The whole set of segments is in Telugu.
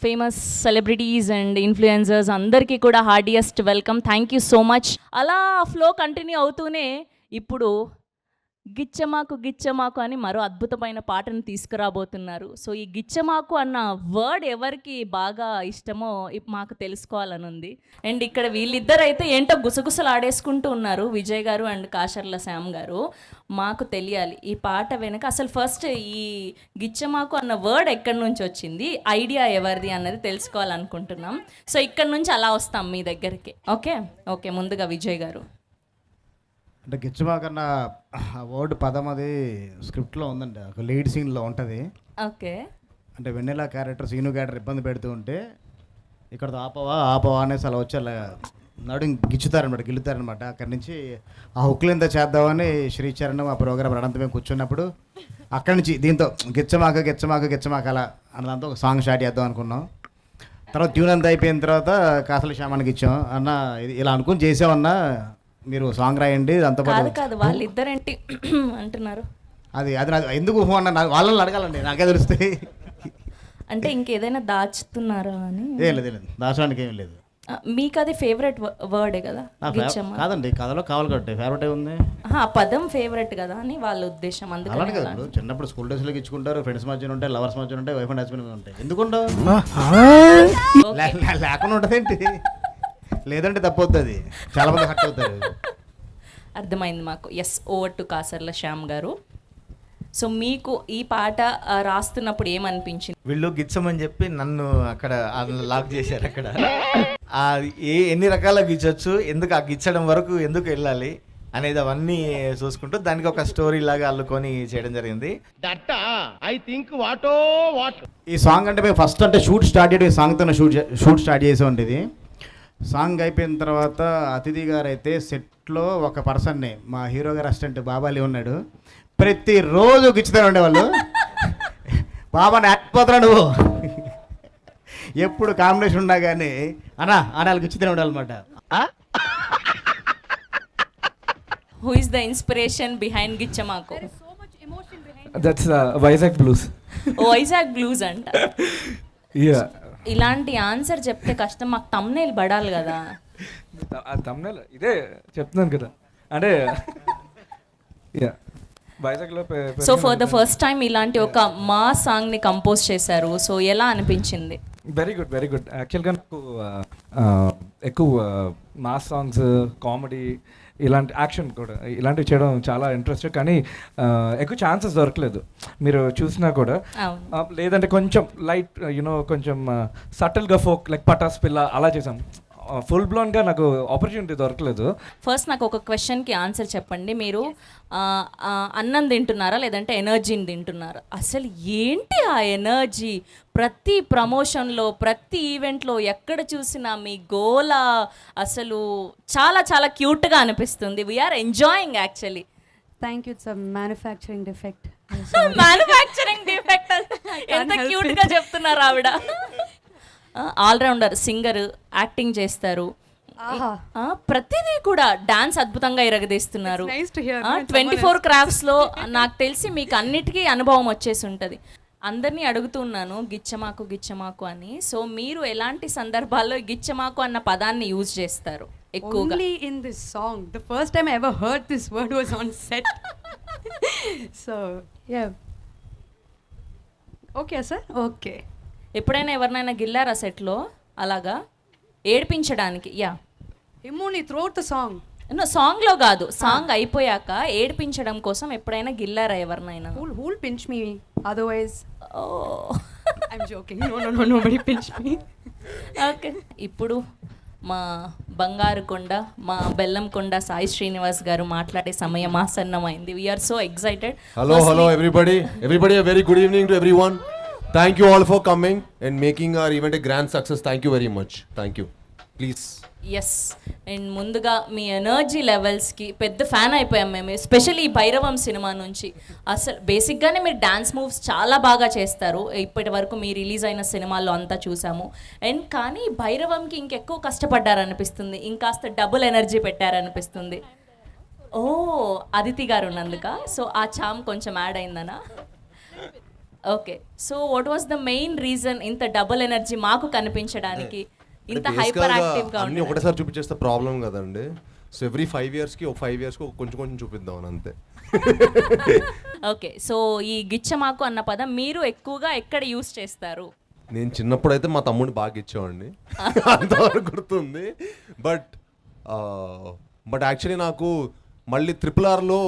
ఫేమస్ సెలబ్రిటీస్ అండ్ ఇన్ఫ్లుయెన్సర్స్ అందరికీ కూడా heartiest welcome. Thank you so much. అలా ఫ్లో కంటిన్యూ అవుతూనే ఇప్పుడు గిచ్చమాకు గిచ్చమాకు అని మరో అద్భుతమైన పాటను తీసుకురాబోతున్నారు. సో ఈ గిచ్చమాకు అన్న వర్డ్ ఎవరికి బాగా ఇష్టమో మాకు తెలుసుకోవాలని ఉంది. అండ్ ఇక్కడ వీళ్ళిద్దరైతే ఏంటో గుసగుసలు ఆడేసుకుంటూ ఉన్నారు, విజయ్ గారు అండ్ కాశర్ల శ్యామ్ గారు. మాకు తెలియాలి ఈ పాట వెనక అసలు ఫస్ట్ ఈ గిచ్చమాకు అన్న వర్డ్ ఎక్కడి నుంచి వచ్చింది, ఐడియా ఎవరిది అన్నది తెలుసుకోవాలనుకుంటున్నాం. సో ఇక్కడ నుంచి అలా వస్తాం మీ దగ్గరికి. ఓకే ఓకే, ముందుగా విజయ్ గారు. అంటే గిచ్చమాకన్న వర్డ్ పదం అది స్క్రిప్ట్లో ఉందండి, ఒక లీడ్ సీన్లో ఉంటుంది. ఓకే. అంటే వెన్నెల క్యారెక్టర్ సీను క్యారెక్టర్ ఇబ్బంది పెడుతూ ఉంటే ఇక్కడ ఆపవా అనేసి అలా వచ్చి అలా నడు గిచ్చుతారనమాట, గిల్లుతారనమాట. అక్కడి నుంచి ఆ హుక్లు ఎంత చేద్దామని శ్రీచరణ్ ఆ ప్రోగ్రామ్ అనంత మేము కూర్చున్నప్పుడు అక్కడి నుంచి దీంతో గిచ్చమాక అలా అన్నదాంతో ఒక సాంగ్ స్టార్ట్ చేద్దాం అనుకున్నాం. తర్వాత ట్యూన్ అంతా అయిపోయిన తర్వాత కాసల శ్యామానికి ఇచ్చాం. అన్న ఇది ఇలా అనుకుని చేసామన్నా, మీరు సాంగ్ రాయండి అంత కాదు వాళ్ళిద్దరేంటి అంటున్నారు. అది ఎందుకు అన్న వాళ్ళని అడగాలండి, నాకే తెలుస్తాయి. అంటే ఇంకేదైనా దాచుతున్నారా అని. ఏం లేదు దాచడానికి ఏం లేదు. మీకు అది ఫేవరెట్ వర్డే కదా? కాదండి, కథలో కావాలి కాబట్టి ఫేవరెట్ ఉంది. ఆ పదం ఫేవరెట్ కదా అని వాళ్ళ ఉద్దేశం. అలానే కదా, చిన్నప్పుడు స్కూల్ డేస్లోకి ఇచ్చుకుంటారు, ఫ్రెండ్స్ మధ్యన ఉంటాయి, లవర్స్ మధ్యన ఉంటాయి, వైఫ్ అండ్ హస్బెండ్ ఉంటాయి. ఎందుకుంటావు లేకుండా ఉంటుంది ఏంటి? లేదంటే తప్పవుతుంది, చాలా మంది హర్ట్ అవుతారు. అర్థమైంది మాకు. Yes, over to Kasarla Shyam గారు. సో మీకు ఈ పాట రాస్తున్నప్పుడు ఏమనిపించింది? వీళ్ళు గిచ్చమని చెప్పి నన్ను అక్కడ లాక్ చేశారు. అక్కడ ఎన్ని రకాల గిచ్చొచ్చు, ఎందుకు ఆ గిచ్చడం వరకు ఎందుకు వెళ్ళాలి అనేది అవన్నీ చూసుకుంటూ దానికి ఒక స్టోరీ లాగా అల్లుకొని చేయడం జరిగింది. ఈ సాంగ్ అంటే మేము ఫస్ట్ అంటే షూట్ స్టార్ట్ చేయడం, ఈ సాంగ్తో షూట్ స్టార్ట్ చేసే ఉంటుంది. సాంగ్ అయిపోయిన తర్వాత అతిథి గారు అయితే సెట్లో ఒక పర్సన్ని, మా హీరో గారు అసిస్టెంట్ బాబాలి ఉన్నాడు, ప్రతిరోజు గిచ్చుతూనే ఉండేవాళ్ళు. బాబా నాటిపోతున్నా నువ్వు, ఎప్పుడు కాంబినేషన్ ఉన్నా కానీ అనాలు గిచ్చుతూనే ఉండాలన్నమాట. Who is the inspiration behind గిచ్చమాకు? That's Vizag blues. Vizag blues అంట. ఇలాంటి ఆన్సర్ చెప్తే కష్టం, మాకు తమ్నేల్ పడాలి కదా. తమ్నేల్ ఇదే చెప్తున్నాను కదా, అంటే వైజాగ్లో. So for the first time ఇలాంటి ఒక మా సాంగ్ని కంపోజ్ చేశారు. సో ఎలా అనిపించింది? Very good. యాక్చువల్గా నాకు ఎక్కువ మాస్ సాంగ్స్, కామెడీ, ఇలాంటి యాక్షన్ కూడా ఇలాంటివి చేయడం చాలా ఇంట్రెస్ట్. కానీ ఎక్కువ ఛాన్సెస్ దొరకలేదు మీరు చూసినా కూడా. లేదంటే కొంచెం లైట్ కొంచెం సటిల్గా ఫోక్ లైక్ పటాస్ పిల్ల అలా చేసాం. ఫుల్ బ్లోన్గా నాకు ఆపర్చునిటీ దొరకలేదు. ఫస్ట్ నాకు ఒక క్వశ్చన్కి ఆన్సర్ చెప్పండి. మీరు అన్నం తింటున్నారా లేదంటే ఎనర్జీని తింటున్నారా? అసలు ఏంటి ఆ ఎనర్జీ? ప్రతి ప్రమోషన్లో, ప్రతి ఈవెంట్లో ఎక్కడ చూసినా మీ గోల అసలు చాలా చాలా క్యూట్గా అనిపిస్తుంది. We're enjoying actually. Thank you. It's a manufacturing defect. Manufacturing defect ఎంత క్యూట్గా చెప్తున్నారు ఆవిడ. ఆల్రౌండర్, సింగర్, యాక్టింగ్ చేస్తారు, ప్రతిదీ కూడా డాన్స్ అద్భుతంగా ఇరగదీస్తున్నారు. 24 క్రాఫ్ట్స్లో నాకు తెలిసి మీకు అన్నిటికీ అనుభవం వచ్చేసి ఉంటుంది. అందరినీ అడుగుతున్నాను గిచ్చమాకు అని. సో మీరు ఎలాంటి సందర్భాల్లో గిచ్చమాకు అన్న పదాన్ని యూజ్ చేస్తారు ఎక్కువగా? Only in this song. The first time I ever heard this word was on set. So yeah. Okay sir. Okay. ఎప్పుడైనా ఎవరినైనా గిల్లారా సెట్లో అలాగా ఏడిపించడానికి? Only throughout the song. సాంగ్లో కాదు, సాంగ్ అయిపోయాక ఏడిపించడం కోసం ఎప్పుడైనా గిల్లారా ఎవరినైనా? Who'll pinch me? Otherwise, I'm joking. No, nobody pinch me. Okay. ఇప్పుడు మా బంగారు కొండ, మా బెల్లం కొండ సాయి శ్రీనివాస్ గారు మాట్లాడే సమయం ఆసన్నమైంది. We're so excited. Hello everybody. A very good evening to everyone. Thank you all for coming and making our event a grand success. Thank you very much. Thank you. Please. Yes. And ముందుగా మీ ఎనర్జీ లెవెల్స్కి పెద్ద ఫ్యాన్ అయిపోయాం మేము, ఎస్పెషల్లీ ఈ భైరవం సినిమా నుంచి. అసలు బేసిక్గానే మీరు డ్యాన్స్ మూవ్స్ చాలా బాగా చేస్తారు. ఇప్పటి వరకు మీ రిలీజ్ అయిన సినిమాల్లో అంతా చూసాము. అండ్ కానీ భైరవంకి ఇంకెక్కువ కష్టపడ్డారనిపిస్తుంది, ఇంకాస్త డబుల్ ఎనర్జీ పెట్టారనిపిస్తుంది. ఓ, అదితి గారు ఉన్నందుక సో ఆ చామ్ కొంచెం యాడ్ అయిందనా? Okay, so what was the main reason ఇంత డబుల్ ఎనర్జీ మాకు కనిపించడానికి, ఇంత అంటే హైపర్ basically యాక్టివ్గా అన్ని ఒకటేసారి చూపించేస్తే ప్రాబ్లం కదండి. సో ఎవ్రీ 5 yearsకి ఒక 5 yearsకి కొంచెం కొంచెం చూపిద్దాం అని అంతే. ఓకే, సో ఈ గిచ్చమాకు అన్న పదం మీరు ఎక్కువగా ఎక్కడ యూస్ చేస్తారు? నేను చిన్నప్పుడు అయితే మా తమ్ముడిని బాగా ఇచ్చేవాడిని, అంతవరకు గుర్తుంది. బట్ యాక్చువల్లీ నాకు మళ్ళీ RRRలో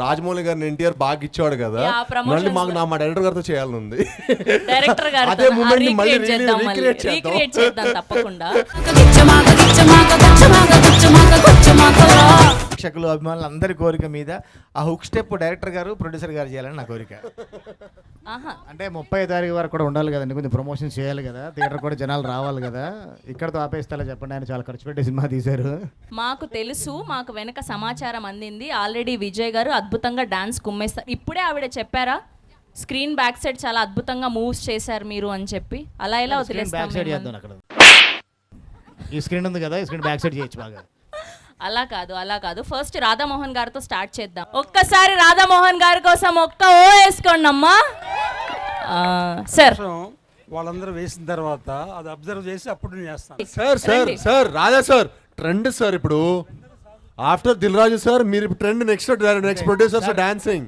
రాజమౌళి గారిని ఎన్టీఆర్ బాగా ఇచ్చేవాడు కదా, Yeah, promotions మళ్ళీ మా డైరెక్టర్ గారితో చేయాలని ఉంది. డైరెక్టర్ గారు అదే మూమెంట్ మళ్ళీ రీక్రియేట్ రీక్రియేట్ చేద్దాం తప్పకుండా. ప్రేక్షకులు అభిమానులు అందరి కోరిక మీద ఆ హుక్ స్టెప్ డైరెక్టర్ గారు ప్రొడ్యూసర్ గారు చేయాలని నా కోరిక. ఆహా, అంటే 30 తారీఖు వరకు కూడా ఉండాలి కదండి, కొంచెం ప్రమోషన్ చేయాలి కదా, థియేటర్ కూడా జనాలు రావాలి కదా. ఇక్కడతో ఆపేస్తా చెప్పండి, ఆయన చాలా ఖర్చు పెట్టి సినిమా తీశారు. మాకు తెలుసు, మాకు వెనక సమాచారం అందింది. ఆల్రెడీ విజయ్ గారు అద్భుతంగా డాన్స్ కుమ్మేస్తారు. ఇప్పుడే ఆవిడ చెప్పారా స్క్రీన్ బ్యాక్ సైడ్ చాలా అద్భుతంగా మూవ్స్ చేశారు మీరు అని చెప్పి. అలా ఎలా వదిలేస్తాం బ్యాక్ సైడ్ మిమ్మల్ని? చేద్దాం అక్కడ. ఈ స్క్రీన్ ఉంది కదా, ఈ స్క్రీన్ బ్యాక్ సైడ్ చేయొచ్చు బాగా. అలా కాదు, ఫస్ట్ రాధామోహన్ గారితో స్టార్ట్ చేద్దాం. ఒక్కసారి రాధామోహన్ గారి కోసం ఒక్క ఓ వేసుకోండి అమ్మా. సార్ వాళ్ళందరూ వేసిన తర్వాత అది అబ్జర్వ్ చేసి అప్పుడు నేను చేస్తాను. సార్ రాజా సార్ ట్రెండ్ సార్ ఇప్పుడు ఆఫ్టర్ దిల్ రాజు సార్ మీరు ట్రెండ్ నెక్స్ట్ ప్రొడ్యూసర్స్ డాన్సింగ్.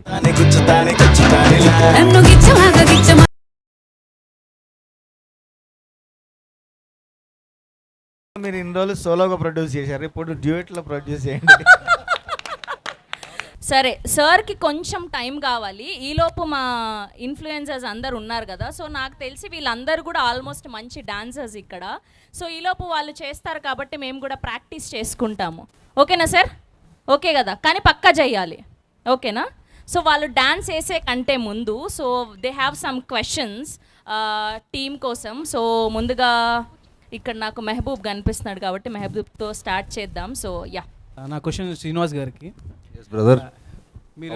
మీరు ఇన్ని రోజులు సోలోగా ప్రొడ్యూస్ చేశారు, ఇప్పుడు డ్యూయెట్లో ప్రొడ్యూస్ చేయండి. సరే, సార్కి కొంచెం టైం కావాలి. ఈలోపు మా ఇన్ఫ్లుయెన్సర్స్ అందరు ఉన్నారు కదా, సో నాకు తెలిసి వీళ్ళందరూ కూడా ఆల్మోస్ట్ మంచి డాన్సర్స్ ఇక్కడ. సో ఈలోపు వాళ్ళు చేస్తారు కాబట్టి మేము కూడా ప్రాక్టీస్ చేసుకుంటాము. ఓకేనా సార్? ఓకే కదా, కానీ పక్కా చేయాలి. ఓకేనా? సో వాళ్ళు డాన్స్ వేసే కంటే ముందు so they have some questions team కోసం. సో ముందుగా ఇక్కడ నాకు మెహబూబ్ కనిపిస్తున్నాడు కాబట్టి మెహబూబ్తో స్టార్ట్ చేద్దాం. సో యా, నా క్వశ్చన్ శ్రీనివాస్ గారికి. బ్రదర్ మీరు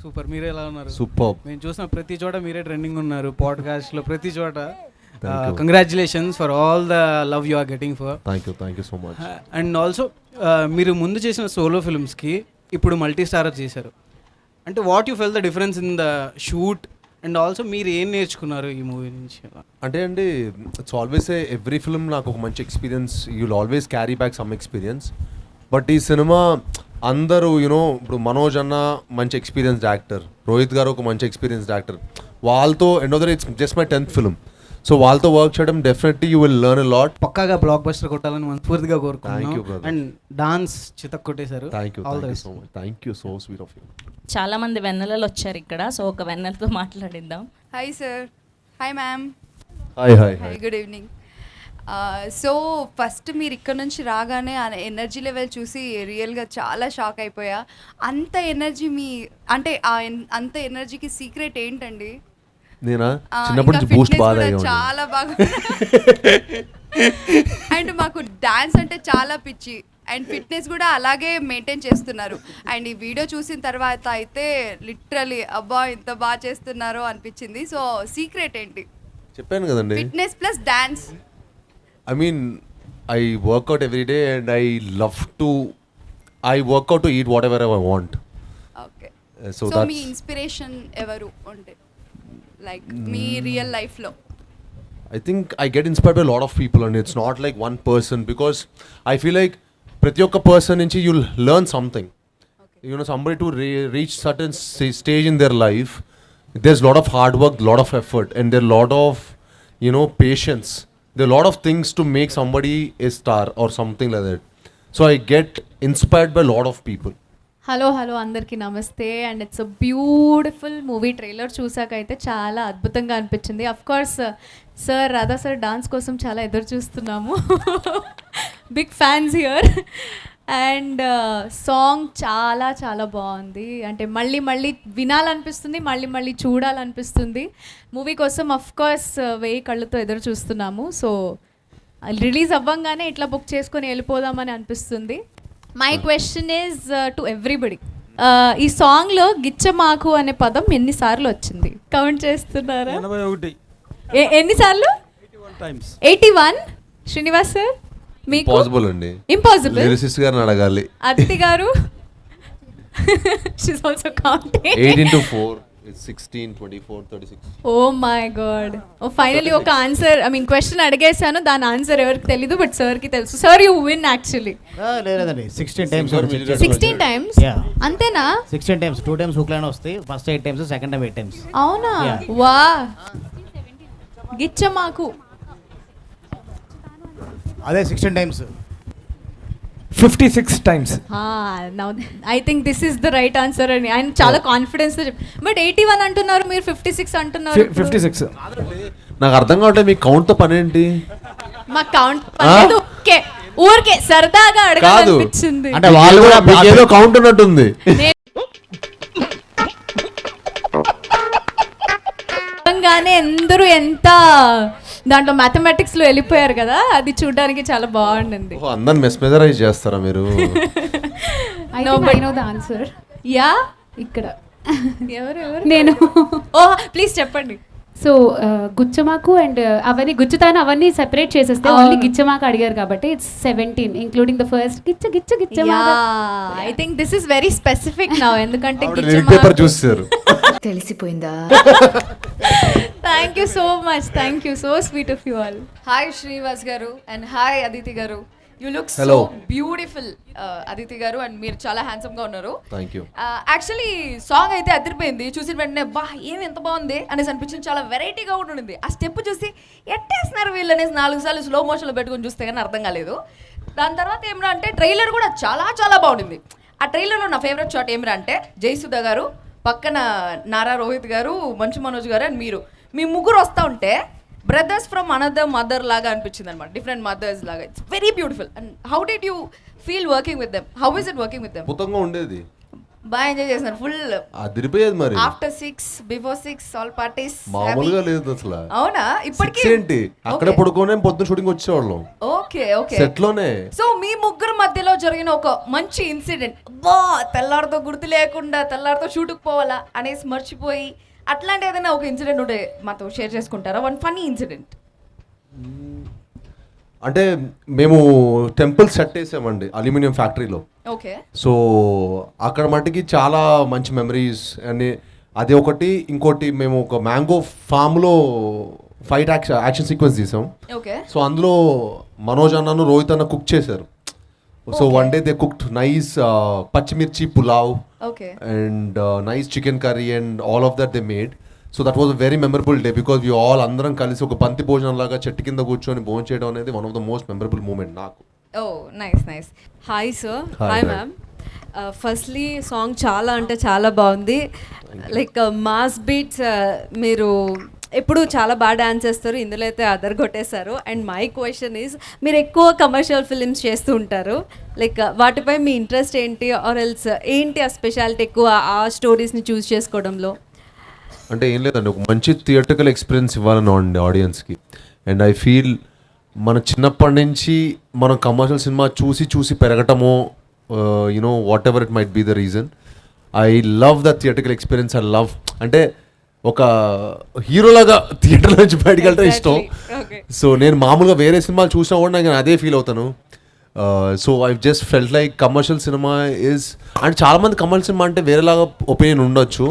సూపర్, మీరు ఎలా ఉన్నారు? సూపర్. మేము చూసిన ప్రతి చోట మీరే ట్రెండింగ్ ఉన్నారు, పాడ్కాస్ట్లో ప్రతి చోట. Congratulations for all the love you are getting for. Thank you so much. And also మీరు ముందు చేసిన సోలో ఫిల్మ్స్కి ఇప్పుడు మల్టీ స్టారర్ చేశారు. అంటే what you felt the difference in the shoot and also మీరు ఏం నేర్చుకున్నారు ఈ మూవీ నుంచి? అంటే అండి ఇట్స్ ఆల్వేస్ ఎవ్రీ ఫిల్మ్ నాకు ఒక మంచి experience, you will always carry back some experience. But ఈ సినిమా అందరూ ఇప్పుడు మనోజ్ అన్న మంచి ఎక్స్పీరియన్స్డ్ యాక్టర్, రోహిత్ గారు ఒక మంచి ఎక్స్పీరియన్స్డ్ యాక్టర్, వాళ్ళతో and it's just my 10th film. So వాళ్ళతో వర్క్ చేయడం definitely you will learn a lot. పక్కాగా బ్లాక్ బస్టర్ కొట్టాలని మనస్ఫూర్తిగా Thank you, కోరుకుంటున్నాను. brother. అండ్ డాన్స్ చితక్ కొట్టేశారు. Thank you so sweet of you. చాలా మంది వెన్నెలలు వచ్చారు ఇక్కడ. సో ఒక వెన్నెలతో మాట్లాడిద్దాం. Hi sir. Hi ma'am. Hi Hi, good evening. So first మీరు ఇక్కడ నుంచి రాగానే ఆ ఎనర్జీ లెవెల్ చూసి రియల్గా చాలా షాక్ అయిపోయా. అంత ఎనర్జీ అంటే అంత ఎనర్జీకి సీక్రెట్ ఏంటండి? నేనా చిన్నప్పటి నుంచి బూస్ట్ బాగా తాగేవాడిని. చాలా బాగా. అండ్ మాకు డాన్స్ అంటే చాలా పిచ్చి అండ్ ఫిట్నెస్ కూడా అలాగే మెయింటైన్ చేస్తున్నారు. అండ్ ఈ వీడియో చూసిన తర్వాత అయితే లిటరలీ అబ్బా ఇంత బాగా చేస్తున్నారో అనిపించింది. సో సీక్రెట్ ఏంటి? చెప్పాను కదండి, fitness plus dance. I mean, I work out every day and I work out to eat whatever I want. Okay. So so that's me inspiration ఎవరు ఉంటే లైక్ మీ రియల్ లైఫ్లో? I think I get inspired by a lot of people and it's not like one person because I feel like ప్రతి ఒక్క person నుంచి you'll learn something. Somebody to reach certain stage in their life, there's a lot of hard work, lot of effort and there are lot of patience. There are a lot of things to make somebody a star or something like that. So I get inspired by a lot of people. Hello అందరికీ నమస్తే. And it's a beautiful movie. Trailer చూసాకైతే చాలా అద్భుతంగా అనిపించింది. Of course sir Radha sir dance కోసం చాలా ఎదురు చూస్తున్నాము. Big fans here. And song చాలా చాలా బాగుంది. అంటే మళ్ళీ వినాలనిపిస్తుంది, మళ్ళీ చూడాలనిపిస్తుంది. మూవీ కోసం అఫ్ కోర్స్ 1000 కళ్ళతో ఎదురు చూస్తున్నాము. సో రిలీజ్ అవ్వంగానే ఇట్లా బుక్ చేసుకొని వెళ్ళిపోదామని అనిపిస్తుంది. My question is to everybody, ఈ సాంగ్లో గిచ్చమాకు అనే పదం ఎన్నిసార్లు వచ్చింది? కౌంట్ చేస్తున్నారా? 81 ఎన్నిసార్లు? 81. శ్రీనివాస్ సార్ మీకు Impossible అండి. ఇంపాసిబుల్. లిరిసిస్ట్ గారిని అడగాలి. అదితి గారు she's also counting. 8 into 4. It's 16, 24, 36. Oh my god oh finally ఒక ఆన్సర్ ఐ మీన్ క్వశ్చన్ అడిగేశాను, దాని ఆన్సర్ ఎవరికి తెలీదు బట్ సార్కి తెలుసు. Sir you win actually. లేదండి 16 టైమ్స్ 16 టైమ్స్ అంతేనా? 16 టైమ్స్ 2 టైమ్స్ హుక్ లైన్ వస్తాయి. First 8 times, second time 8 times. అవునా? Yeah. వా గిచ్చమాకు అదే 16 times. 56 times. Now I think this is the right answer అని ఆయన చాలా కాన్ఫిడెన్స్ బట్ 81 అంటున్నారు, మీరు 56 అంటున్నారు. 56. నాకు అర్థం కావట్లేదు మీ కౌంట్తో పని ఏంటి? మా కౌంట్ పర్లేదు, ఓకే ఊరికే సరదాగా కాదు అడగాలనిపించింది. అంటే వాళ్ళు కూడా మీకు ఏదో కౌంట్ ఉన్నట్టుంది. నిజంగానే అందరూ ఎంత దాంట్లో మ్యాథమెటిక్స్ లో వెళ్ళిపోయారు కదా, అది చూడడానికి చాలా బాగుండింది. అందరిని మెస్మెరైజ్ చేస్తారా మీరు? I know the answer. Yeah ఇక్కడ ఎవరు నేను. ఓ ప్లీజ్ చెప్పండి. సో గుచ్చమాకు అండ్ అవన్నీ గుచ్చుతాను అవన్నీ సెపరేట్ చేసేస్తే ఓన్లీ గిచ్చమాకు అడిగారు కాబట్టి ఇట్స్ 17 ఇంక్లూడింగ్ ద ఫస్ట్ గిచ్చ గిచ్చ గిచ్చమాకు. I think this is very specific now, ఎందుకంటే పేపర్ చూసారు. తెలిసిపోయిందా? Thank you so much, thank you, so sweet of you all. Hi Srivas గారు అండ్ హాయ్ అదితి గారు. You look so Hello. Beautiful Aditi గారు, అండ్ మీరు చాలా హ్యాండ్సమ్ గా ఉన్నారు. Thank you. యాక్చువల్లీ సాంగ్ అయితే అదిరిపోయింది. చూసిన వెంటనే బా ఏమి ఎంత బాగుంది అనేసి అనిపించింది. చాలా వెరైటీగా కూడా ఉండింది. ఆ స్టెప్ చూసి ఎట్టేస్తున్నారు వీళ్ళు అనేసి 4 సార్లు స్లో మోషన్లో పెట్టుకొని చూస్తే కానీ అర్థం కాలేదు. దాని తర్వాత ఏమిరా అంటే ట్రైలర్ కూడా చాలా చాలా బాగుండింది. ఆ ట్రైలర్లో నా ఫేవరెట్ షాట్ ఏమిరా అంటే జయసుధ గారు పక్కన నారా రోహిత్ గారు, మంచు మనోజ్ గారు అండ్ మీరు, మీ ముగ్గురు వస్తూ ఉంటే బ్రదర్స్ ఫ్రమ్ అనదర్ మదర్ లాగా అనిపించింది అనమాట, డిఫరెంట్ మదర్స్ లాగా. It's very beautiful. And how did you feel working with them? How is it working with them? అద్భుతంగా ఉండేది, బాగా ఎంజాయ్ చేస్తున్నారు ఫుల్. అదిరిపోయేది మరి. ఆఫ్టర్ 6 బిఫోర్ 6 ఆల్ పార్టీస్ మామూలుగా లేదు అసలు. అవునా? ఇప్పటికీ ఏంటి అక్కడ పడుకోనే పొద్దున షూటింగ్ వచ్చేవాళ్ళం. ఓకే ఓకే సెట్ లోనే. సో మీ ముగ్గురు మధ్యలో జరిగిన ఒక మంచి ఇన్సిడెంట్, బా తెల్లారితో గుర్తు లేకుండా తెల్లారితో షూట్కి పోవాలా అనేసి మర్చిపోయి అట్లాంటి ఏదైనా ఒక ఇన్సిడెంట్ ఉంటే మాతో షేర్ చేసుకుంటారా? One funny incident. అంటే మేము టెంపుల్ సెట్ వేసామండి అల్యూమినియం ఫ్యాక్టరీలో. ఓకే. సో అక్కడ మటుకి చాలా మంచి మెమరీస్ అని అదే ఒకటి. ఇంకోటి మేము ఒక మ్యాంగో ఫామ్లో ఫైట్ యాక్షన్ సీక్వెన్స్ తీసాం. ఓకే. సో అందులో మనోజ్ అన్నను రోహిత్ అన్న కుక్ చేశారు. So one day they cooked nice pachchimirchi pulao and nice chicken curry and all of that they made. So that was a very memorable day because we all అందరం కలిసి ఒక బంతి భోజనం లాగా చెట్టు కింద కూర్చొని భోజనం చేయడం అనేది one of the most memorable moment నాకు. Oh nice nice. Hi sir. Hi, hi hi. Ma'am. Firstly song చాలా అంటే చాలా బాగుంది. లైక్ మాస్ బీట్స్ మీరు ఎప్పుడు చాలా బాగా డాన్స్ చేస్తారు, ఇందులో అయితే అదర్ కొట్టేశారు. అండ్ మై క్వశ్చన్ ఈజ్, మీరు ఎక్కువ కమర్షియల్ ఫిలిమ్స్ చేస్తూ ఉంటారు, లైక్ వాటిపై మీ ఇంట్రెస్ట్ ఏంటి? ఆర్ ఎల్స్ ఏంటి ఆ స్పెషాలిటీ ఎక్కువ ఆ స్టోరీస్ని చూస్ చేసుకోవడంలో? అంటే ఏం లేదండి, ఒక మంచి థియేటర్కల్ ఎక్స్పీరియన్స్ ఇవ్వాలని ఆడియన్స్కి. అండ్ ఐ ఫీల్ మన చిన్నప్పటి నుంచి మనం కమర్షియల్ సినిమా చూసి చూసి పెరగటమో you know whatever it might be the reason, I love the theatrical experience. I love అంటే ఒక హీరోలాగా థియేటర్ నుంచి బయటకు వెళ్ళటం ఇష్టం. సో నేను మామూలుగా వేరే సినిమాలు చూసినా కూడా నేను అదే ఫీల్ అవుతాను. So I just felt like commercial cinema is, and చాలామంది కమర్షియల్ సినిమా అంటే వేరేలాగా ఒపీనియన్ ఉండొచ్చు,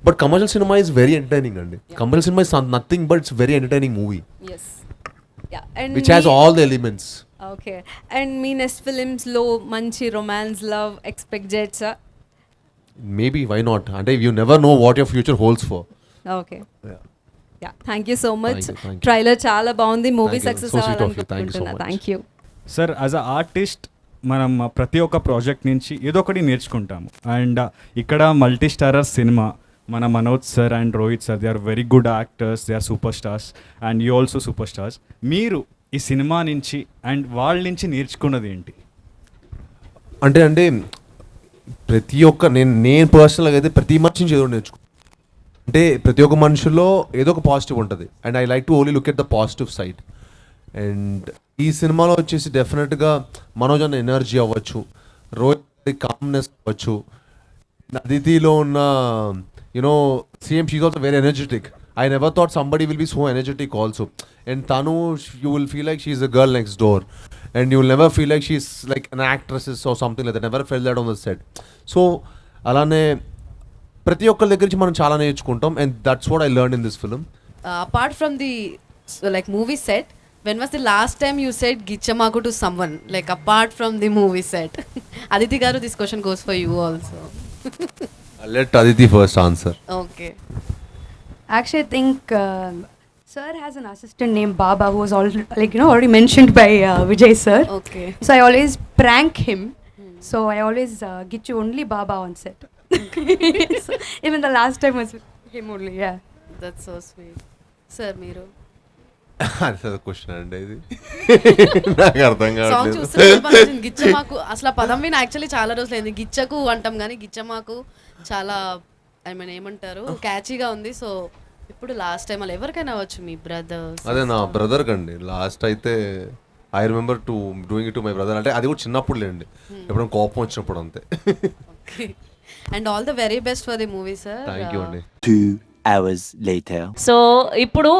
but commercial cinema is very entertaining అండి. Commercial cinema is nothing but it's very entertaining movie which has all the elements. Okay. And మీ నెక్స్ట్ ఫిలిమ్స్లో మంచి రొమాన్స్ లవ్ ఎక్స్పెక్ట్ చేయొచ్చా? Maybe, why not? అంటే you never know what your future holds for. Okay. Yeah, thank you so much. Thank you. Trailer చాలా బాగుంది, movie Thank you. Success So sweet of you. అవ్వాలని Thank you so కోరుకుంటున్నా. much. Thank you. Sir, as a artist మనం ప్రతి ఒక్క ప్రాజెక్ట్ నుంచి ఏదో ఒకటి నేర్చుకుంటాము. అండ్ ఇక్కడ మల్టీ స్టారర్ సినిమా, మన Manoj sir and Rohit sir, they are very good actors, they are super stars and you also super stars. మీరు ఈ సినిమా నుంచి అండ్ వాళ్ళ నుంచి నేర్చుకున్నది ఏంటి? అంటే ప్రతి ఒక్క నేను పర్సనల్గా అయితే ప్రతి మనిషి నుంచి ఏదో నేర్చుకో. అంటే ప్రతి ఒక్క మనుషుల్లో ఏదో ఒక పాజిటివ్ ఉంటుంది, and I like to only look at the positive side. And ఈ సినిమాలో వచ్చేసి డెఫినెట్గా మనోజ్ అన్న ఎనర్జీ అవ్వచ్చు, రోహిత్ కామ్నెస్ అవ్వచ్చు, అదితిలో ఉన్న you know same she also very energetic. I never thought somebody will be so energetic also. And Tanu, you will feel like she's a girl next door. And you will never feel like she's like an actress or something like that. Never felt that on the set. So, alane ప్రతి ఒక్కరి దగ్గర నుంచి మనం చాలా నేర్చుకుంటాం, and that's what I learn in this film. Apart from the like movie set, when was the last time you said Gichamaku to someone? Like apart from the movie set. Aditi garu, this question goes for you also. I'll let Aditi first answer. Okay. Actually, I think sir has an assistant named Baba who was already mentioned by Vijay sir. Okay. So I always prank him. So I always get you only Baba on set. So, even the last time was him only. Yeah. That's so sweet. Sir, మీరు అదే క్వశ్చన్ అండి ఇది, నాకు అర్థం సాంగ్ కావట్లేదు. చూస్తే గిచ్చమాకు అసలు ఆ పదం విని యాక్చువల్లీ చాలా రోజులు అయింది. గిచ్చకు అంటాం కానీ గిచ్చమాకు చాలా ఐ మీన్ ఏమంటారు క్యాచీగా ఉంది. సో ఇప్పుడు లాస్ట్ టైం అలా ఎవరికైనా అవ్వచ్చు, మీ బ్రదర్స్. అదే నా బ్రదర్ కండి లాస్ట్ అయితే I remember to doing it to my brother. అంటే అది కూడా చిన్నప్పుడు లేండి, ఎప్పుడైనా కోపం వచ్చినప్పుడు అంతే. And all the very best for the movie sir. Thank you అండి. 2 hours later. సో ఇప్పుడు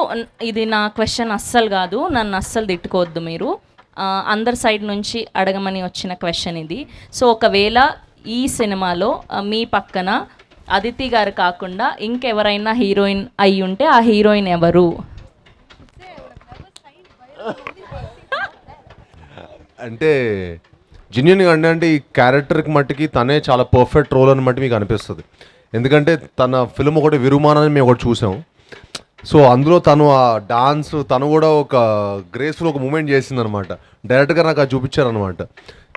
ఇది నా క్వశ్చన్ అస్సలు కాదు, నన్ను అస్సలు తిట్టుకోవద్దు మీరు. అందరి సైడ్ నుంచి అడగమని వచ్చిన క్వశ్చన్ ఇది. సో ఒకవేళ ఈ సినిమాలో మీ పక్కన అదితి గారు కాకుండా ఇంకెవరైనా హీరోయిన్ అయి ఉంటే ఆ హీరోయిన్ ఎవరు? అంటే జెన్యున్గా అంటే ఈ క్యారెక్టర్కి మట్టికి తనే చాలా పర్ఫెక్ట్ రోల్ అని మట్టి మీకు అనిపిస్తుంది. ఎందుకంటే తన ఫిల్మ్ ఒకటి విరుమానాన్ని మేము ఒకటి చూసాం. సో అందులో తను ఆ డాన్స్ తను కూడా ఒక గ్రేస్ఫుల్ ఒక మూమెంట్ చేసిందనమాట. డైరెక్ట్గా నాకు అది చూపించారనమాట.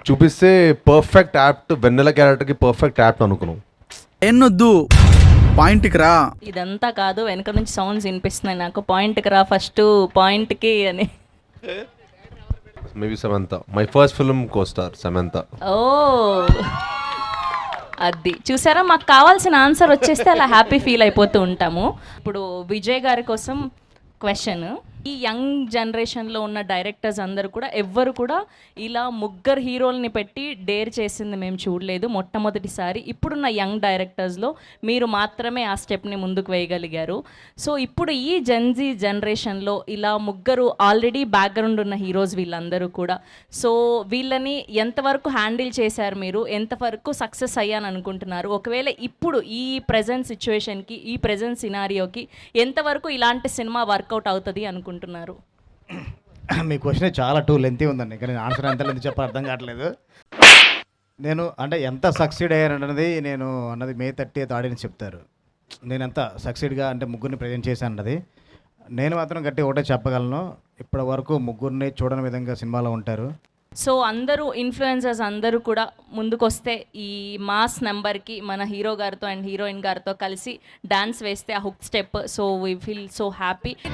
చూపిస్తే పర్ఫెక్ట్ యాప్ట్, వెన్నెల క్యారెక్టర్కి పర్ఫెక్ట్ యాప్ట్ అనుకున్నాం. ఎన్నొద్దు పాయింట్కి రా. ఇదంతా కాదు, వెనక నుంచి సౌండ్స్ వినిపిస్తున్నాయి నాకు. పాయింట్కి రా ఫస్ట్, పాయింట్కి అని. Maybe Samantha, my first film costar Samantha. Oh అది చూసారా, మాకు కావాల్సిన ఆన్సర్ వచ్చేస్తే అలా హ్యాపీ ఫీల్ అయిపోతూ ఉంటాము. ఇప్పుడు విజయ్ గారి కోసం క్వశ్చన్. ఈ యంగ్ జనరేషన్లో ఉన్న డైరెక్టర్స్ అందరూ కూడా ఎవ్వరు కూడా ఇలా ముగ్గురు హీరోల్ని పెట్టి డేర్ చేసింది మేము చూడలేదు, మొట్టమొదటిసారి. ఇప్పుడున్న యంగ్ డైరెక్టర్స్లో మీరు మాత్రమే ఆ స్టెప్ని ముందుకు వేయగలిగారు. సో ఇప్పుడు ఈ జెన్జీ జనరేషన్లో ఇలా ముగ్గురు ఆల్రెడీ బ్యాక్గ్రౌండ్ ఉన్న హీరోస్ వీళ్ళందరూ కూడా. సో వీళ్ళని ఎంతవరకు హ్యాండిల్ చేశారు మీరు, ఎంతవరకు సక్సెస్ అయ్యాను అనుకుంటున్నారు? ఒకవేళ ఇప్పుడు ఈ ప్రజెంట్ సిచ్యువేషన్కి, ఈ ప్రజెంట్ సినారియోకి ఎంతవరకు ఇలాంటి సినిమా వర్కౌట్ అవుతుంది అనుకుంటున్నారు? మీ క్వశ్చన్ చాలా లెంతీ ఉందండి, కానీ ఆన్సర్ ఎంత లెంతీ చెప్పాలి అర్థం కావట్లేదు. నేను అంటే ఎంత సక్సీడ్ అయ్యానన్నది నేను అన్నది May 30th ఆడియన్స్ చెప్తారు. నేను ఎంత సక్సీడ్గా అంటే ముగ్గురిని ప్రజెంట్ చేశాను అన్నది. నేను మాత్రం గట్టి ఒకటే చెప్పగలను, ఇప్పటి వరకు ముగ్గురిని చూడని విధంగా సినిమాలో ఉంటారు. సో అందరూ ఇన్ఫ్లుయెన్సర్స్ అందరూ కూడా ముందుకొస్తే ఈ మాస్ నెంబర్కి మన హీరో గారితో అండ్ హీరోయిన్ గారితో కలిసి డాన్స్ వేస్తే ఆ hook step, so we feel so happy.